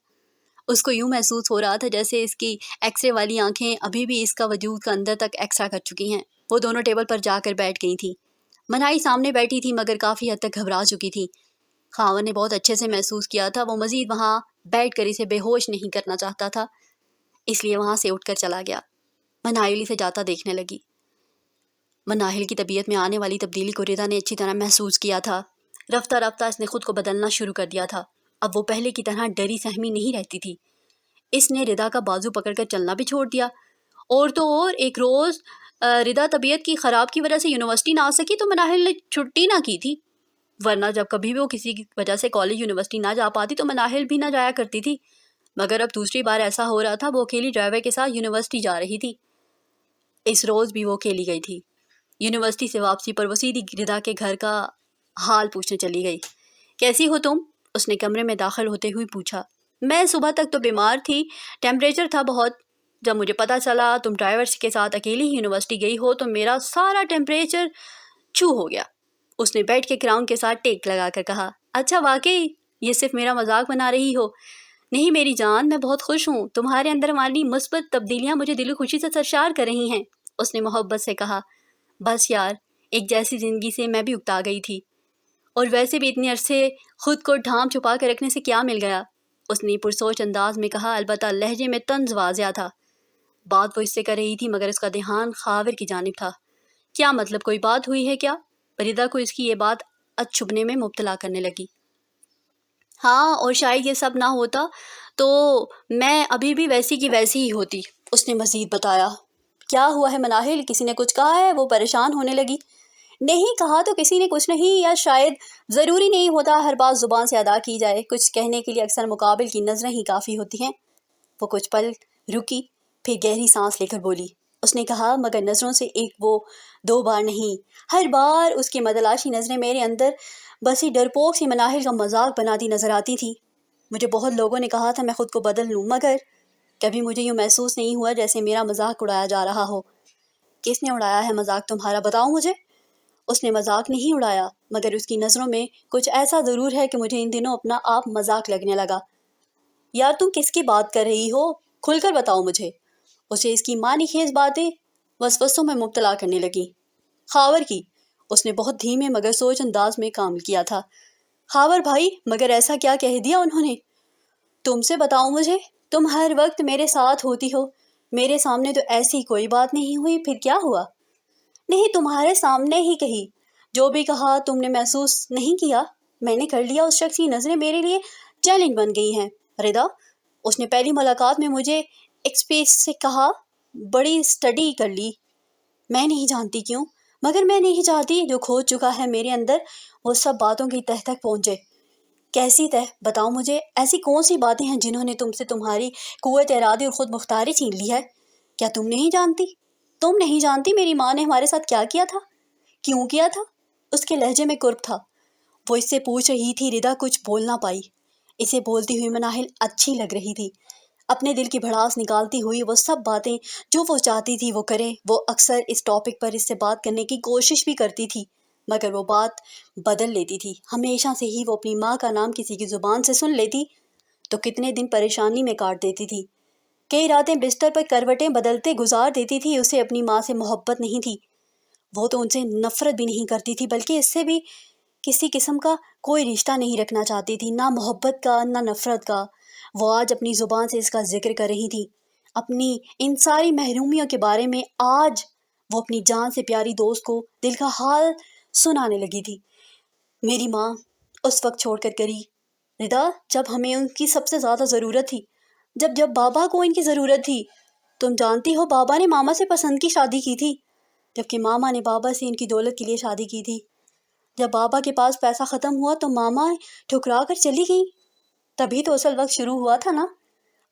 اس کو یوں محسوس ہو رہا تھا جیسے اس کی ایکس رے والی آنکھیں ابھی بھی اس کا وجود کا اندر تک ایکسرا کر چکی ہیں۔ وہ دونوں ٹیبل پر جا کر بیٹھ گئی تھیں۔ منائی سامنے بیٹھی تھی مگر کافی حد تک گھبرا چکی تھی۔ خاوند نے بہت اچھے سے محسوس کیا تھا وہ مزید وہاں بیٹھ کر اسے بے ہوش نہیں کرنا چاہتا تھا، اس لیے وہاں سے اٹھ کر چلا گیا۔ مناہل اسے جاتا دیکھنے لگی۔ مناہل کی طبیعت میں آنے والی تبدیلی کو ردا نے اچھی طرح محسوس کیا تھا۔ رفتہ رفتہ اس نے خود کو بدلنا شروع کر دیا تھا۔ اب وہ پہلے کی طرح ڈری سہمی نہیں رہتی تھی۔ اس نے ردا کا بازو پکڑ کر چلنا بھی چھوڑ دیا۔ اور تو اور ایک روز ردا طبیعت کی خراب کی وجہ سے یونیورسٹی نہ آ سکی تو مناہل نے چھٹی نہ کی تھی، ورنہ جب کبھی بھی وہ کسی کی وجہ سے کالج یونیورسٹی نہ جا پاتی تو مناہل بھی نہ جایا کرتی تھی، مگر اب دوسری بار ایسا ہو رہا تھا، وہ اکیلی ڈرائیور کے ساتھ یونیورسٹی جا رہی تھی۔ اس روز بھی وہ اکیلی گئی تھی۔ یونیورسٹی سے واپسی پر وہ سیدھی ردا کے گھر کا حال پوچھنے چلی گئی۔ کیسی ہو تم؟ اس نے کمرے میں داخل ہوتے ہوئے پوچھا۔ میں صبح تک تو بیمار تھی، ٹیمپریچر تھا بہت، جب مجھے پتہ چلا تم ڈرائیور کے ساتھ اکیلی ہی یونیورسٹی گئی ہو تو میرا سارا ٹیمپریچر چھو ہو گیا۔ اس نے بیٹھ کے کراؤن کے ساتھ ٹیک لگا کر کہا۔ اچھا واقعی یہ صرف میرا مذاق بنا رہی ہو؟ نہیں میری جان، میں بہت خوش ہوں، تمہارے اندر والی مثبت تبدیلیاں مجھے دل و خوشی سے سرشار کر رہی ہیں، اس نے محبت سے کہا۔ بس یار، ایک جیسی زندگی سے میں بھی اکتا گئی تھی، اور ویسے بھی اتنے عرصے خود کو ڈھانپ چھپا کے رکھنے سے کیا مل گیا، اس نے پرسوچ انداز میں کہا، البتہ لہجے میں طنز واضح تھا۔ بات وہ اس سے کر رہی تھی مگر اس کا دھیان خاور کی جانب تھا۔ کیا مطلب، کوئی بات ہوئی ہے کیا؟ ردا کو اس کی یہ بات اچھبنے میں مبتلا کرنے لگی۔ ہاں، اور شاید یہ سب نہ ہوتا تو میں ابھی بھی ویسی کی ویسی ہی ہوتی، اس نے مزید بتایا۔ کیا ہوا ہے مناہل، کسی نے کچھ کہا ہے؟ وہ پریشان ہونے لگی۔ نہیں کہا تو کسی نے کچھ نہیں، یا شاید ضروری نہیں ہوتا ہر بات زبان سے ادا کی جائے، کچھ کہنے کے لیے اکثر مقابل کی نظریں ہی کافی ہوتی ہیں۔ وہ کچھ پل رکی، پھر گہری سانس لے کر بولی۔ اس نے کہا، مگر نظروں سے ایک وہ دو بار نہیں، ہر بار اس کی مدلاشی نظریں میرے اندر بسی ڈرپوک سی مناہل کا مذاق بناتی نظر آتی تھی۔ مجھے بہت لوگوں نے کہا تھا میں خود کو بدل لوں، مگر کبھی مجھے یوں محسوس نہیں ہوا جیسے میرا مذاق اڑایا جا رہا ہو۔ کس نے اڑایا ہے مذاق تمہارا، بتاؤ مجھے؟ اس نے مذاق نہیں اڑایا، مگر اس کی نظروں میں کچھ ایسا ضرور ہے کہ مجھے ان دنوں اپنا آپ مذاق لگنے لگا۔ یار تم کس کی بات کر رہی ہو، کھل کر بتاؤ مجھے۔ اسے اس کی معنی خیز باتیں وسوسوں میں مبتلا کرنے لگی۔ خاور کی، اس نے بہت دھیمے مگر سوچ انداز میں کام کیا تھا۔ خاور بھائی، مگر ایسا کیا کہہ دیا انہوں نے؟ تم سے بتاؤ مجھے، تم ہر وقت میرے ساتھ ہوتی ہو، میرے سامنے تو ایسی کوئی بات نہیں ہوئی، پھر کیا ہوا؟ نہیں، تمہارے سامنے ہی کہی، جو بھی کہا تم نے محسوس نہیں کیا؟ میں نے کر لیا، اس شخص کی نظریں میرے لیے چیلنج بن گئی ہیں۔ ردا، اس نے پہلی ملاقات میں مجھے ایکسپیس سے کہا، بڑی اسٹڈی کر لی۔ میں نہیں جانتی کیوں، مگر میں نہیں چاہتی جو کھو چکا ہے میرے اندر وہ سب باتوں کی تہ تک پہنچے۔ کیسی تہ؟ بتاؤ مجھے، ایسی کون سی باتیں ہیں جنہوں نے تم سے تمہاری قوت ارادی اور خود مختاری چھین لی ہے؟ کیا تم نہیں جانتی؟ تم نہیں جانتی میری ماں نے ہمارے ساتھ کیا کیا تھا؟ کیوں کیا تھا؟ اس کے لہجے میں کرب تھا۔ وہ اس سے پوچھ رہی تھی، ردا کچھ بول نہ پائی۔ اسے بولتی ہوئی مناہل اچھی لگ رہی تھی، اپنے دل کی بھڑاس نکالتی ہوئی وہ سب باتیں جو وہ چاہتی تھی وہ کرے۔ وہ اکثر اس ٹاپک پر اس سے بات کرنے کی کوشش بھی کرتی تھی، مگر وہ بات بدل لیتی تھی۔ ہمیشہ سے ہی وہ اپنی ماں کا نام کسی کی زبان سے سن لیتی تو کتنے دن پریشانی میں کاٹ دیتی تھی، کئی راتیں بستر پر کروٹیں بدلتے گزار دیتی تھی۔ اسے اپنی ماں سے محبت نہیں تھی، وہ تو ان سے نفرت بھی نہیں کرتی تھی، بلکہ اس سے بھی کسی قسم کا کوئی رشتہ نہیں رکھنا چاہتی تھی، نہ محبت کا نہ نفرت کا۔ وہ آج اپنی زبان سے اس کا ذکر کر رہی تھی، اپنی ان ساری محرومیوں کے بارے میں۔ آج وہ اپنی جان سے پیاری دوست کو دل کا حال سنانے لگی تھی۔ میری ماں اس وقت چھوڑ کر گئی ردا جب ہمیں ان کی سب سے زیادہ ضرورت تھی، جب بابا کو ان کی ضرورت تھی۔ تم جانتی ہو بابا نے ماما سے پسند کی شادی کی تھی، جبکہ ماما نے بابا سے ان کی دولت کے لیے شادی کی تھی۔ جب بابا کے پاس پیسہ ختم ہوا تو ماما ٹھکرا کر چلی گئی۔ تبھی تو اصل وقت شروع ہوا تھا نا،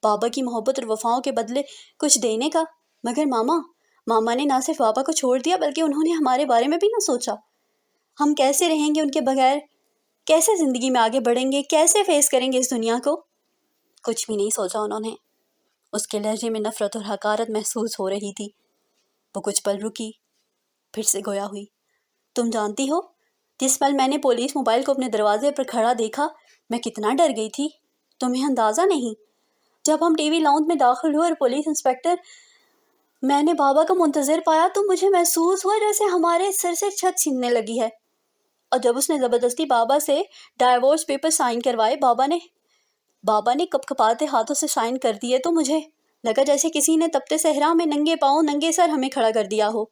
بابا کی محبت اور وفاؤں کے بدلے کچھ دینے کا۔ مگر ماما نے نہ صرف بابا کو چھوڑ دیا بلکہ انہوں نے ہمارے بارے میں بھی نہ سوچا۔ ہم کیسے رہیں گے ان کے بغیر، کیسے زندگی میں آگے بڑھیں گے، کیسے فیس کریں گے اس دنیا کو؟ کچھ بھی نہیں سوچا انہوں نے۔ اس کے لہجے میں نفرت اور حقارت محسوس ہو رہی تھی۔ وہ کچھ پل رکی، پھر سے گویا ہوئی۔ تم جانتی ہو، جس پل میں نے پولیس موبائل کو اپنے دروازے پر کھڑا دیکھا میں کتنا ڈر گئی تھی، تمہیں اندازہ نہیں۔ جب ہم ٹی وی لاؤنج میں داخل ہوئے اور پولیس انسپکٹر میں نے بابا کا منتظر پایا تو مجھے محسوس ہوا جیسے ہمارے سر سے چھت چھیننے لگی ہے، اور جب اس نے زبردستی بابا سے ڈائیورس پیپر سائن کروائے، بابا نے کپ کپاتے ہاتھوں سے سائن کر دیے تو مجھے لگا جیسے کسی نے تپتے صحرا میں ننگے پاؤں ننگے سر ہمیں کھڑا کر دیا ہو۔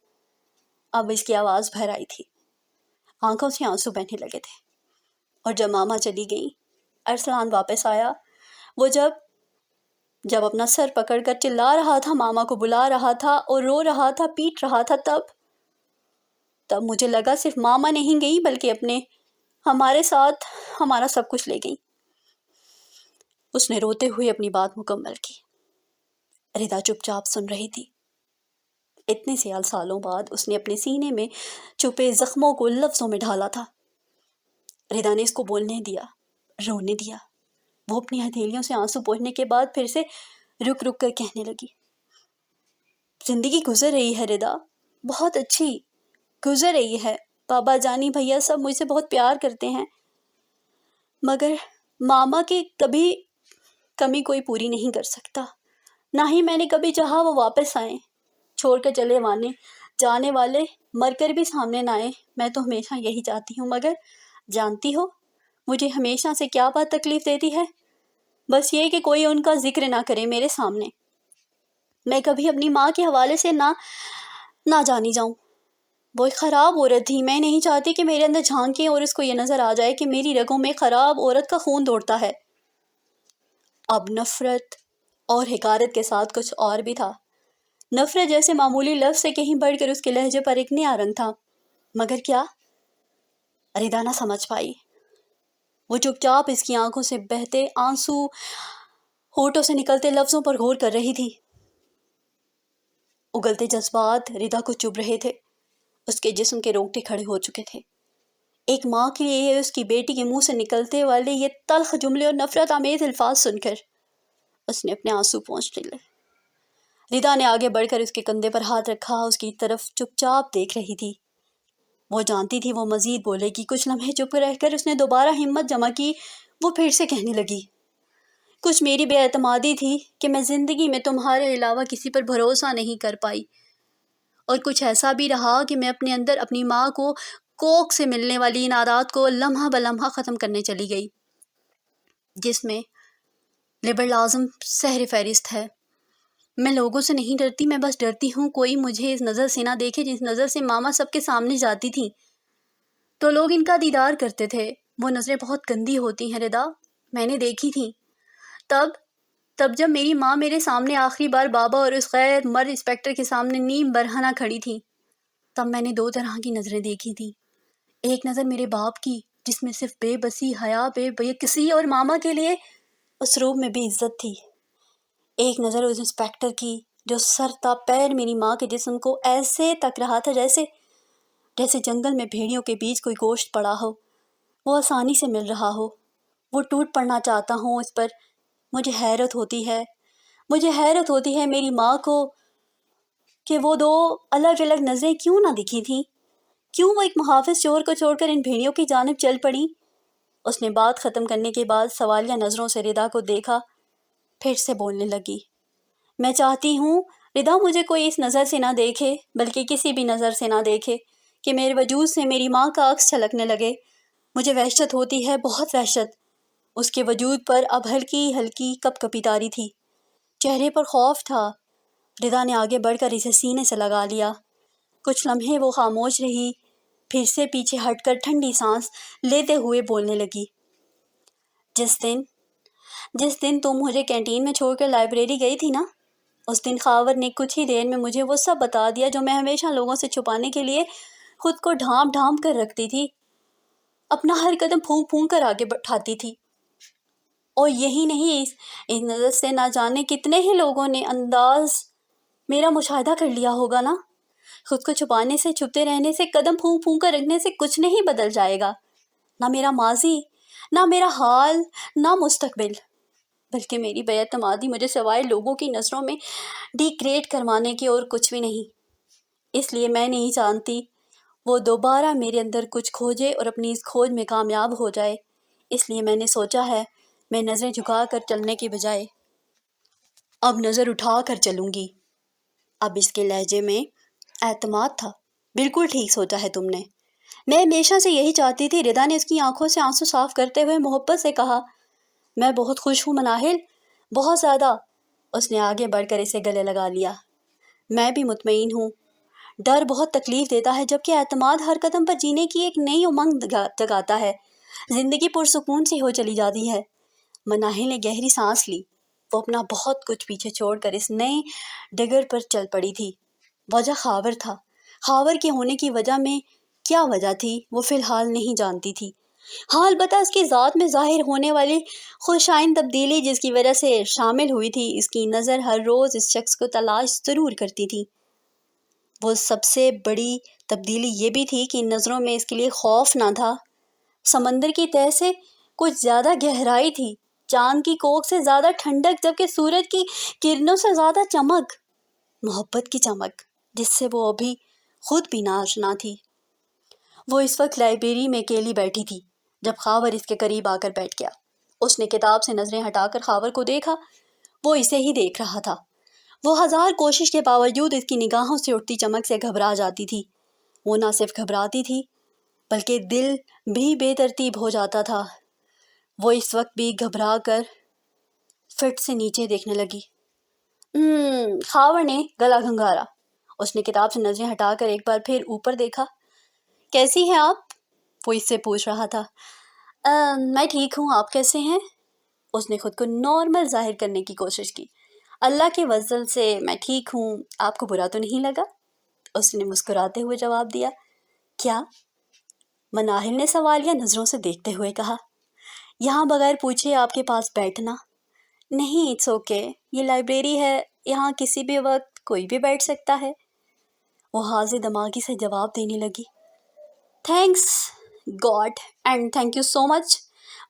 اب اس کی آواز بھر آئی تھی، آنکھوں سے آنسو بہنے لگے تھے، اور جب ماما چلی گئیں، ارسلان واپس آیا۔ وہ جب اپنا سر پکڑ کر چلا رہا تھا، ماما کو بلا رہا تھا اور رو رہا تھا، پیٹ رہا تھا، تب مجھے لگا صرف ماما نہیں گئی بلکہ ہمارے ساتھ ہمارا سب کچھ لے گئی۔ اس نے روتے ہوئے اپنی بات مکمل کی۔ ردا چپ چاپ سن رہی تھی۔ اتنے سالوں بعد اس نے اپنے سینے میں چھپے زخموں کو لفظوں میں ڈھالا تھا۔ ردا نے اس کو بولنے دیا، رونے دیا۔ وہ اپنی ہتھیلیوں سے آنسو پوچھنے کے بعد پھر سے رک رک کر کہنے لگی، زندگی گزر رہی ہے ردا، بہت اچھی گزر رہی ہے۔ بابا جانی بھیا سب مجھ سے بہت پیار کرتے ہیں، مگر ماما کی کبھی کمی کوئی پوری نہیں کر سکتا۔ نہ ہی میں نے کبھی چاہا وہ واپس آئیں، چھوڑ کر جانے والے مر کر بھی سامنے نہ آئیں۔ میں تو ہمیشہ یہی چاہتی ہوں، مگر جانتی ہو مجھے ہمیشہ سے کیا بات تکلیف دیتی ہے؟ بس یہ کہ کوئی ان کا ذکر نہ کرے میرے سامنے۔ میں کبھی اپنی ماں کے حوالے سے نہ جانی جاؤں۔ وہ ایک خراب عورت تھی، میں نہیں چاہتی کہ میرے اندر جھانکیں اور اس کو یہ نظر آ جائے کہ میری رگوں میں خراب عورت کا خون دوڑتا ہے۔ اب نفرت اور حقارت کے ساتھ کچھ اور بھی تھا۔ نفرت جیسے معمولی لفظ سے کہیں بڑھ کر اس کے لہجے پر ایک نیا رنگ تھا۔ مگر کیا؟ ردا نہ سمجھ پائی۔ وہ چپ چاپ اس کی آنکھوں سے بہتے آنسو، ہونٹوں سے نکلتے لفظوں پر غور کر رہی تھی۔ اگلتے جذبات ردا کو چبھ رہے تھے، اس کے جسم کے رونگٹے کھڑے ہو چکے تھے۔ ایک ماں کے لیے اس کی بیٹی کے منہ سے نکلتے والے یہ تلخ جملے اور نفرت آمیز الفاظ سن کر اس نے اپنے آنسو پوچھ لیے۔ ردا نے آگے بڑھ کر اس کے کندھے پر ہاتھ رکھا، اس کی طرف چپ چاپ دیکھ رہی تھی۔ وہ جانتی تھی وہ مزید بولے گی۔ کچھ لمحے چپ رہ کر اس نے دوبارہ ہمت جمع کی۔ وہ پھر سے کہنے لگی، کچھ میری بے اعتمادی تھی کہ میں زندگی میں تمہارے علاوہ کسی پر بھروسہ نہیں کر پائی، اور کچھ ایسا بھی رہا کہ میں اپنے اندر اپنی ماں کو کوکھ سے ملنے والی ان عادات کو لمحہ بلمحہ ختم کرنے چلی گئی، جس میں لبرلازم سہر فہرست ہے۔ میں لوگوں سے نہیں ڈرتی، میں بس ڈرتی ہوں کوئی مجھے اس نظر سے نہ دیکھے جس نظر سے ماما سب کے سامنے جاتی تھی تو لوگ ان کا دیدار کرتے تھے۔ وہ نظریں بہت گندی ہوتی ہیں ردا، میں نے دیکھی تھی۔ تب جب میری ماں میرے سامنے آخری بار بابا اور اس غیر مرد انسپیکٹر کے سامنے نیم برہنہ کھڑی تھی، تب میں نے دو طرح کی نظریں دیکھی تھی۔ ایک نظر میرے باپ کی جس میں صرف بے بسی، حیا، بے کسی، اور ماما کے لیے اس روب میں بھی عزت تھی۔ ایک نظر اس انسپیکٹر کی جو سر تا پیر میری ماں کے جسم کو ایسے تک رہا تھا جیسے جنگل میں بھیڑیوں کے بیچ کوئی گوشت پڑا ہو، وہ آسانی سے مل رہا ہو۔ وہ ٹوٹ پڑنا چاہتا ہوں اس پر۔ مجھے حیرت ہوتی ہے میری ماں کو کہ وہ دو الگ الگ نظریں کیوں نہ دکھی تھیں، کیوں وہ ایک محافظ چور کو چھوڑ کر ان بھیڑیوں کی جانب چل پڑی۔ اس نے بات ختم کرنے کے بعد سوالیہ نظروں سے ردا کو دیکھا، پھر سے بولنے لگی، میں چاہتی ہوں ردا مجھے کوئی اس نظر سے نہ دیکھے، بلکہ کسی بھی نظر سے نہ دیکھے کہ میرے وجود سے میری ماں کا عکس چھلکنے لگے۔ مجھے وحشت ہوتی ہے، بہت وحشت۔ اس کے وجود پر اب ہلکی ہلکی کپ کپی طاری تھی، چہرے پر خوف تھا۔ ردا نے آگے بڑھ کر اسے سینے سے لگا لیا۔ کچھ لمحے وہ خاموش رہی، پھر سے پیچھے ہٹ کر ٹھنڈی سانس لیتے ہوئے بولنے لگی، جس دن تم مجھے کینٹین میں چھوڑ کر لائبریری گئی تھی نا، اس دن خاور نے کچھ ہی دیر میں مجھے وہ سب بتا دیا جو میں ہمیشہ لوگوں سے چھپانے کے لیے خود کو ڈھانپ ڈھانپ کر رکھتی تھی، اپنا ہر قدم پھونک پھونک کر آگے بڑھاتی تھی۔ اور یہی نہیں، اس نظر سے نہ جانے کتنے ہی لوگوں نے انداز میرا مشاہدہ کر لیا ہوگا نا۔ خود کو چھپانے سے، چھپتے رہنے سے، قدم پھونک پھونک کر رکھنے سے کچھ نہیں بدل جائے گا، نہ میرا ماضی، نہ میرا حال، نہ مستقبل، بلکہ میری بے اعتمادی مجھے سوائے لوگوں کی نظروں میں ڈیگریڈ کروانے کی اور کچھ بھی نہیں۔ اس لیے میں نہیں جانتی وہ دوبارہ میرے اندر کچھ کھوجے اور اپنی اس کھوج میں کامیاب ہو جائے۔ اس لیے میں نے سوچا ہے میں نظریں جھکا کر چلنے کی بجائے اب نظر اٹھا کر چلوں گی۔ اب اس کے لہجے میں اعتماد تھا۔ بالکل ٹھیک سوچا ہے تم نے، میں ہمیشہ سے یہی چاہتی تھی۔ ردا نے اس کی آنکھوں سے آنسو صاف کرتے ہوئے محبت سے کہا۔ میں بہت خوش ہوں مناہل، بہت زیادہ۔ اس نے آگے بڑھ کر اسے گلے لگا لیا۔ میں بھی مطمئن ہوں۔ ڈر بہت تکلیف دیتا ہے، جبکہ اعتماد ہر قدم پر جینے کی ایک نئی امنگ جگاتا ہے۔ زندگی پرسکون سی ہو چلی جاتی ہے۔ مناہل نے گہری سانس لی۔ وہ اپنا بہت کچھ پیچھے چھوڑ کر اس نئے ڈگر پر چل پڑی تھی۔ وجہ خاور تھا۔ خاور کے ہونے کی وجہ میں کیا وجہ تھی وہ فی الحال نہیں جانتی تھی۔ ہاں البتہ اس کی ذات میں ظاہر ہونے والی خوشائند تبدیلی جس کی وجہ سے شامل ہوئی تھی، اس کی نظر ہر روز اس شخص کو تلاش ضرور کرتی تھی۔ وہ سب سے بڑی تبدیلی یہ بھی تھی کہ ان نظروں میں اس کے لیے خوف نہ تھا۔ سمندر کی تہہ سے کچھ زیادہ گہرائی تھی، چاند کی کوکھ سے زیادہ ٹھنڈک، جبکہ سورج کی کرنوں سے زیادہ چمک، محبت کی چمک جس سے وہ ابھی خود بھی نہ آشنا تھی۔ وہ اس وقت لائبریری میں اکیلی بیٹھی تھی جب خاور اس کے قریب آ کر بیٹھ گیا۔ اس نے کتاب سے نظریں ہٹا کر خاور کو دیکھا۔ وہ اسے ہی دیکھ رہا تھا۔ وہ ہزار کوشش کے باوجود اس کی نگاہوں سے اٹھتی چمک سے گھبرا جاتی تھی۔ وہ نہ صرف گھبراتی تھی بلکہ دل بھی بے ترتیب ہو جاتا تھا۔ وہ اس وقت بھی گھبرا کر فٹ سے نیچے دیکھنے لگی۔ خاور نے گلا گھنگارا۔ اس نے کتاب سے نظریں ہٹا کر ایک بار پھر اوپر دیکھا۔ کیسی ہیں آپ؟ وہ اس سے پوچھ رہا تھا۔ میں ٹھیک ہوں، آپ کیسے ہیں؟ اس نے خود کو نارمل ظاہر کرنے کی کوشش کی۔ اللہ کے فضل سے میں ٹھیک ہوں، آپ کو برا تو نہیں لگا؟ اس نے مسکراتے ہوئے جواب دیا۔ کیا؟ مناہل نے سوالیہ نظروں سے دیکھتے ہوئے کہا۔ یہاں بغیر پوچھے آپ کے پاس بیٹھنا؟ نہیں، اٹس اوکے، یہ لائبریری ہے، یہاں کسی بھی وقت کوئی بھی بیٹھ سکتا ہے۔ وہ حاضر دماغی سے جواب دینے لگی۔ Thanks God and thank you so much,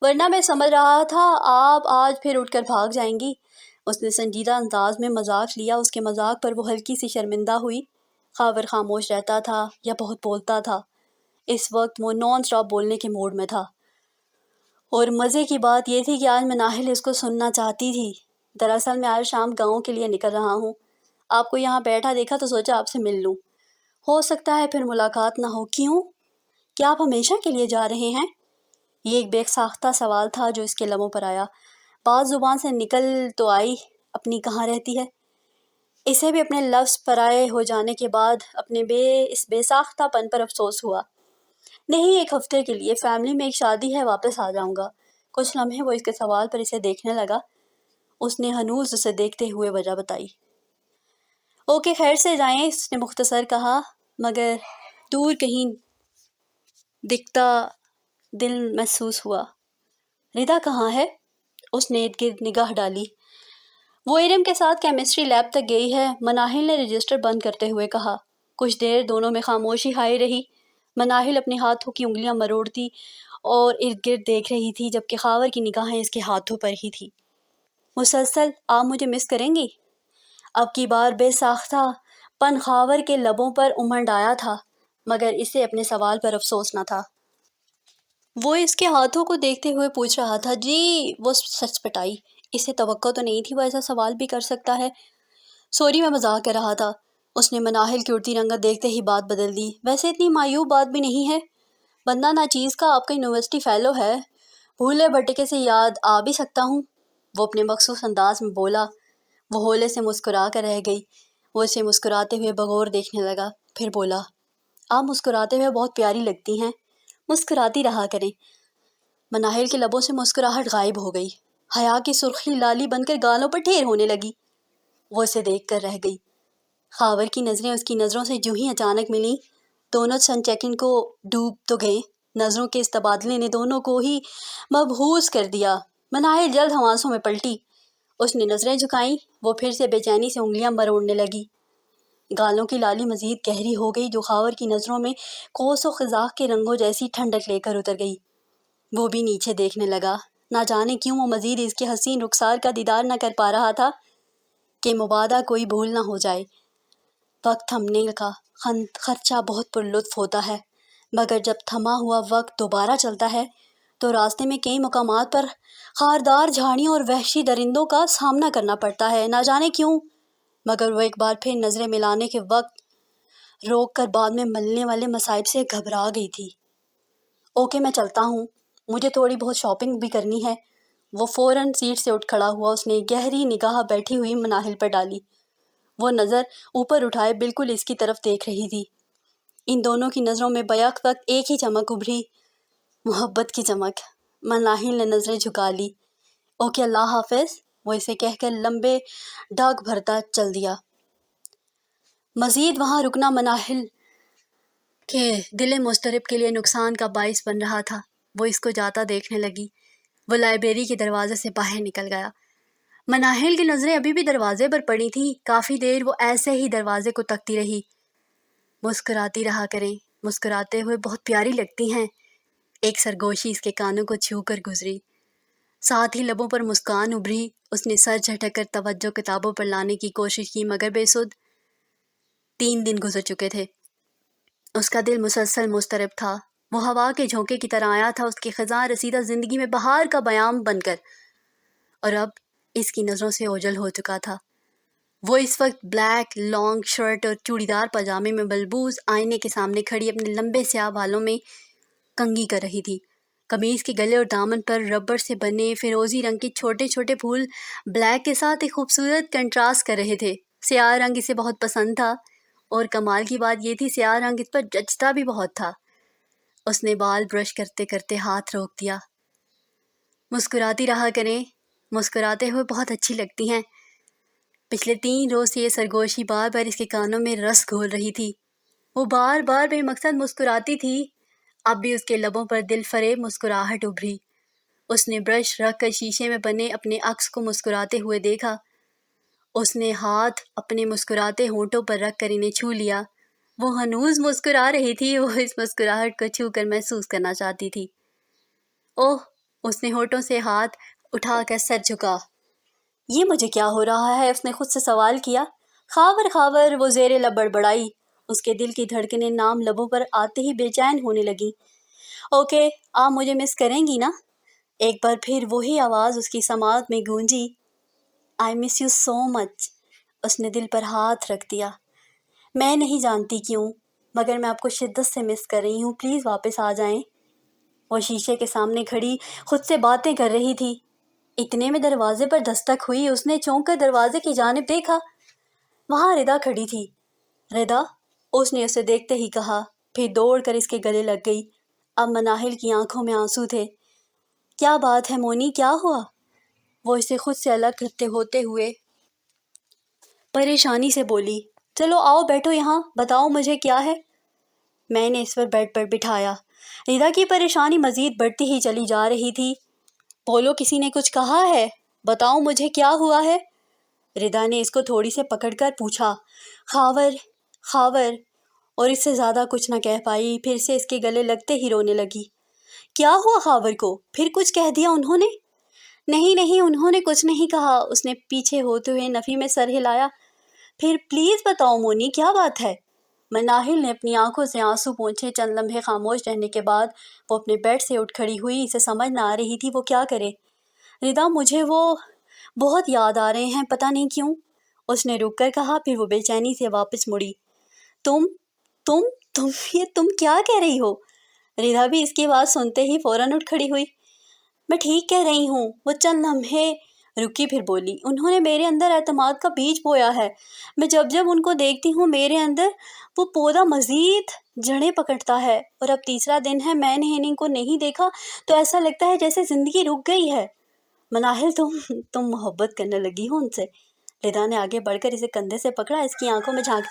ورنہ میں سمجھ رہا تھا آپ آج پھر اٹھ کر بھاگ جائیں گی۔ اس نے سنجیدہ انداز میں مذاق لیا۔ اس کے مذاق پر وہ ہلکی سی شرمندہ ہوئی۔ خاور خاموش رہتا تھا یا بہت بولتا تھا۔ اس وقت وہ نان اسٹاپ بولنے کے موڈ میں تھا، اور مزے کی بات یہ تھی کہ آج مناہل اس کو سننا چاہتی تھی۔ دراصل میں آج شام گاؤں کے لیے نکل رہا ہوں، آپ کو یہاں بیٹھا دیکھا تو سوچا آپ سے مل لوں، ہو سکتا ہے پھر ملاقات نہ ہو۔ کیوں؟ کیا آپ ہمیشہ کے لیے جا رہے ہیں؟ یہ ایک بے ساختہ سوال تھا جو اس کے لبوں پر آیا۔ بات زبان سے نکل تو آئی، اپنی کہاں رہتی ہے؟ اسے بھی اپنے لفظ پرائے ہو جانے کے بعد اپنے اس بے ساختہ پن پر افسوس ہوا۔ نہیں، ایک ہفتے کے لیے، فیملی میں ایک شادی ہے، واپس آ جاؤں گا۔ کچھ لمحے وہ اس کے سوال پر اسے دیکھنے لگا۔ اس نے ہنوز اسے دیکھتے ہوئے وجہ بتائی۔ اوکے، خیر سے جائیں، اس نے مختصر کہا، مگر دور کہیں دکھتا دل محسوس ہوا۔ ردا کہاں ہے؟ اس نے ارد گرد نگاہ ڈالی۔ وہ علم کے ساتھ کیمسٹری لیب تک گئی ہے، مناہل نے رجسٹر بند کرتے ہوئے کہا۔ کچھ دیر دونوں میں خاموشی ہائی رہی۔ مناہل اپنے ہاتھوں کی انگلیاں مروڑتی اور ارد گرد دیکھ رہی تھی، جبکہ خاور کی نگاہیں اس کے ہاتھوں پر ہی تھی۔ مسلسل آپ مجھے مس کریں گی؟ اب کی بار بے ساختہ پن خاور کے لبوں پر امنڈ آیا تھا، مگر اسے اپنے سوال پر افسوس نہ تھا۔ وہ اس کے ہاتھوں کو دیکھتے ہوئے پوچھ رہا تھا۔ جی، وہ سچ پٹائی۔ اسے توقع تو نہیں تھی وہ ایسا سوال بھی کر سکتا ہے۔ سوری، میں مذاق کر رہا تھا۔ اس نے مناہل کی اڑتی رنگت دیکھتے ہی بات بدل دی۔ ویسے اتنی معیوب بات بھی نہیں ہے، بندہ ناچیز کا آپ کا یونیورسٹی فیلو ہے، بھولے بھٹکے سے یاد آ بھی سکتا ہوں۔ وہ اپنے مخصوص انداز میں بولا۔ وہ ہولے سے مسکرا کر رہ گئی۔ وہ اسے مسکراتے ہوئے بغور دیکھنے لگا، پھر بولا، آپ مسکراتے ہوئے بہت پیاری لگتی ہیں، مسکراتی رہا کریں۔ مناہل کے لبوں سے مسکراہٹ غائب ہو گئی۔ حیا کی سرخی لالی بن کر گالوں پر ڈھیر ہونے لگی۔ وہ اسے دیکھ کر رہ گئی۔ خاور کی نظریں اس کی نظروں سے جو ہی اچانک ملیں، دونوں چند سیکنڈ کو ڈوب تو گئے۔ نظروں کے اس تبادلے نے دونوں کو ہی مبہوت کر دیا۔ مناہل جلد حواسوں میں پلٹی۔ اس نے نظریں جھکائیں۔ وہ پھر سے بے چینی سے انگلیاں مروڑنے لگی۔ گالوں کی لالی مزید گہری ہو گئی، جو خاور کی نظروں میں قوس و قزح کے رنگوں جیسی ٹھنڈک لے کر اتر گئی۔ وہ بھی نیچے دیکھنے لگا۔ نہ جانے کیوں وہ مزید اس کے حسین رخسار کا دیدار نہ کر پا رہا تھا کہ مبادا کوئی بھول نہ ہو جائے۔ وقت تھمنے کا خرچہ بہت پرلطف ہوتا ہے، مگر جب تھما ہوا وقت دوبارہ چلتا ہے تو راستے میں کئی مقامات پر خاردار جھاڑیوں اور وحشی درندوں کا سامنا کرنا پڑتا ہے۔ نہ جانے کیوں مگر وہ ایک بار پھر نظریں ملانے کے وقت روک کر بعد میں ملنے والے مصائب سے گھبرا گئی تھی۔ اوکے میں چلتا ہوں، مجھے تھوڑی بہت شاپنگ بھی کرنی ہے۔ وہ فوراً سیٹ سے اٹھ کھڑا ہوا۔ اس نے گہری نگاہ بیٹھی ہوئی مناہل پر ڈالی۔ وہ نظر اوپر اٹھائے بالکل اس کی طرف دیکھ رہی تھی۔ ان دونوں کی نظروں میں بیک وقت ایک ہی چمک ابھری، محبت کی چمک۔ مناہل نے نظریں جھکا لی۔ اوکے اللہ حافظ، وہ اسے کہہ کر لمبے ڈاگ بھرتا چل دیا۔ مزید وہاں رکنا مناہل کے دل مضطرب کے لیے نقصان کا باعث بن رہا تھا۔ وہ اس کو جاتا دیکھنے لگی۔ وہ لائبریری کے دروازے سے باہر نکل گیا۔ مناہل کی نظریں ابھی بھی دروازے پر پڑی تھیں۔ کافی دیر وہ ایسے ہی دروازے کو تکتی رہی۔ مسکراتی رہا کریں، مسکراتے ہوئے بہت پیاری لگتی ہیں، ایک سرگوشی اس کے کانوں کو چھو کر گزری۔ ساتھ ہی لبوں پر مسکان ابھری۔ اس نے سر جھٹک کر توجہ کتابوں پر لانے کی کوشش کی مگر بے سود۔ 3 دن گزر چکے تھے۔ اس کا دل مسلسل مضطرب تھا۔ وہ ہوا کے جھونکے کی طرح آیا تھا اس کی خزاں رسیدہ زندگی میں بہار کا بیان بن کر، اور اب اس کی نظروں سے اوجھل ہو چکا تھا۔ وہ اس وقت بلیک لانگ شرٹ اور چوڑی دار پاجامے میں بلبوز آئینے کے سامنے کھڑی اپنے لمبے سیاہ بالوں میں کنگھی کر رہی تھی۔ قمیض کے گلے اور دامن پر ربڑ سے بنے فیروزی رنگ کے چھوٹے چھوٹے پھول بلیک کے ساتھ ایک خوبصورت کنٹراسٹ کر رہے تھے۔ سیاہ رنگ اسے بہت پسند تھا، اور کمال کی بات یہ تھی سیاہ رنگ اس پر جچتا بھی بہت تھا۔ اس نے بال برش کرتے کرتے ہاتھ روک دیا۔ مسکراتی رہا کریں، مسکراتے ہوئے بہت اچھی لگتی ہیں۔ پچھلے 3 روز سے یہ سرگوشی بار بار اس کے کانوں میں رس گھول رہی تھی۔ وہ بار بار بے مقصد مسکراتی تھی۔ اب بھی اس کے لبوں پر دل فریب مسکراہٹ ابھری۔ اس نے برش رکھ کر شیشے میں بنے اپنے عکس کو مسکراتے ہوئے دیکھا۔ اس نے ہاتھ اپنے مسکراتے ہونٹوں پر رکھ کر انہیں چھو لیا۔ وہ ہنوز مسکرا رہی تھی۔ وہ اس مسکراہٹ کو چھو کر محسوس کرنا چاہتی تھی۔ اوہ، اس نے ہونٹوں سے ہاتھ اٹھا کر سر جھکا۔ یہ مجھے کیا ہو رہا ہے؟ اس نے خود سے سوال کیا۔ خاور خاور وہ زیر لب بڑبڑائی۔ اس کے دل کی دھڑکنیں نام لبوں پر آتے ہی بے چین ہونے لگیں۔ اوکے، آپ مجھے مس کریں گی نا؟ ایک بار پھر وہی آواز اس کی سماعت میں گونجی۔ آئی مس یو سو مچ۔ اس نے دل پر ہاتھ رکھ دیا۔ میں نہیں جانتی کیوں، مگر میں آپ کو شدت سے مس کر رہی ہوں، پلیز واپس آ جائیں۔ وہ شیشے کے سامنے کھڑی خود سے باتیں کر رہی تھی۔ اتنے میں دروازے پر دستک ہوئی۔ اس نے چونک کر دروازے کی جانب دیکھا۔ وہاں ردا کھڑی تھی۔ ردا، اس نے اسے دیکھتے ہی کہا، پھر دوڑ کر اس کے گلے لگ گئی۔ اب مناہل کی آنکھوں میں آنسو تھے۔ کیا بات ہے مونی، کیا ہوا؟ وہ اسے خود سے الگ کرتے ہوتے ہوئے پریشانی سے بولی۔ چلو آؤ بیٹھو یہاں، بتاؤ مجھے کیا ہے؟ میں نے اس پر بیڈ پر بٹھایا۔ ردا کی پریشانی مزید بڑھتی ہی چلی جا رہی تھی۔ بولو، کسی نے کچھ کہا ہے؟ بتاؤ مجھے کیا ہوا ہے؟ ردا نے اس کو تھوڑی سے پکڑ کر پوچھا۔ خاور خاور، اور اس سے زیادہ کچھ نہ کہہ پائی۔ پھر سے اس کے گلے لگتے ہی رونے لگی۔ کیا ہوا خاور کو؟ پھر کچھ کہہ دیا انہوں نے؟ نہیں، انہوں نے کچھ نہیں کہا۔ اس نے پیچھے ہوتے ہوئے نفی میں سر ہلایا۔ پھر پلیز بتاؤ مونی، کیا بات ہے؟ مناہل نے اپنی آنکھوں سے آنسو پونچھے۔ چند لمحے خاموش رہنے کے بعد وہ اپنے بیڈ سے اٹھ کھڑی ہوئی۔ اسے سمجھ نہ آ رہی تھی وہ کیا کرے۔ ردا، مجھے وہ بہت یاد آ رہے ہیں، پتہ نہیں کیوں، اس نے رک کر کہا۔ پھر وہ بے چینی سے واپس مڑی۔ تم تم کیا کہہ رہی ہو؟ ردا بھی اس کی بات سنتے ہی فوراً اٹھ کھڑی ہوئی۔ میں ٹھیک کہہ رہی ہوں۔ وہ چند لمحے رکی پھر بولی۔ انہوں نے میرے اندر اعتماد کا بیج بویا ہے۔ میں جب ان کو دیکھتی ہوں میرے اندر وہ پودا مزید جڑیں پکڑتا ہے، اور اب تیسرا دن ہے میں نے ان کو نہیں دیکھا تو ایسا لگتا ہے جیسے زندگی رک گئی ہے۔ مناہل، تم محبت کرنے لگی ہو ان سے؟ ردا نے آگے بڑھ کر اسے کندھے سے پکڑا، اس کی آنکھوں میں جھانک